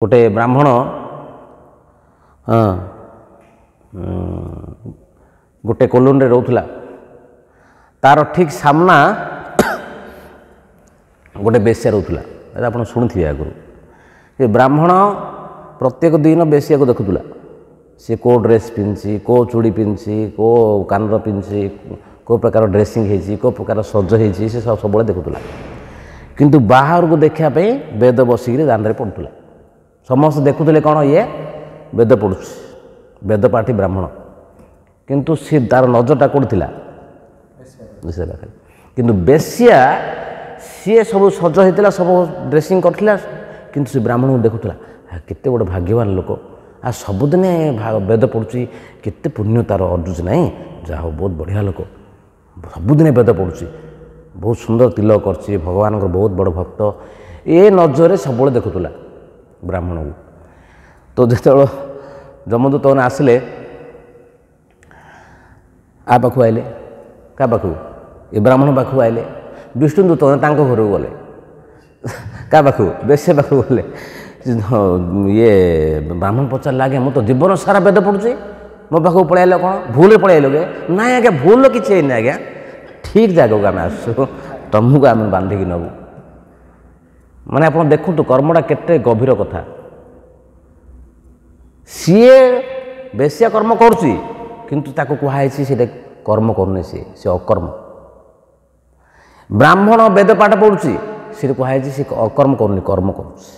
गोटे ब्राह्मण गोटे कॉलोनी रे रोथला तार ठीक सामना गोटे बेश्या रोथला आप शुणुवे आगु ये ब्राह्मण प्रत्येक दिन बेश्या को देखुला सी को ड्रेस पिंधि को चूड़ी पिंधि को कानर पिंधि को प्रकार ड्रेसिंग होती को प्रकार सज होती से सब देखुला किंतु बाहर को देखापी वेद बसिक दान में पढ़ुला समस्त देखुले कौन ये वेद पढ़ु वेद पाठी ब्राह्मण किंतु सी तार नजरटा कौन थी किंतु बेश्या सी सब सज होता सब ड्रेसिंग करथिला किंतु से ब्राह्मण को देखुला केते बड़ भाग्यवान लोक आ सबुदिन वेद पढ़ुची केते पुण्य तार अर्जुच ना जा बहुत बढ़िया लोक सबुदिन वेद पढ़ुची बहुत सुंदर तिलक करछि भगवान बहुत बड़ भक्त ए नजर सब देखुला ब्राह्मण को तो जो जमदूत मैंने आसिले आ पाखु आइले क्या पाखु ये ब्राह्मण पाखु आइले विष्णुदूत मैंने घर को गले क्या पाखु बेश्या पाखु गले ये ब्राह्मण पचार लगे मुझे तो जीवन सारा वेद पढ़ुची मो पाखु पलैल कौन भूल पलैल गे ना आज्ञा भूल किसी है आज्ञा ठीक जगह को आम आसु तुमको आम बांधिकी नबू माने आप देखु कर्मटा केते गभीर कथा सीए बेश्या कर्म करुच्ची किंतु ताको कहुई से कर्म करूनी सी अकर्म ब्राह्मण वेद पाठ पढ़ुची सी कहुई सी अकर्म करूनी कर्म करुच्ची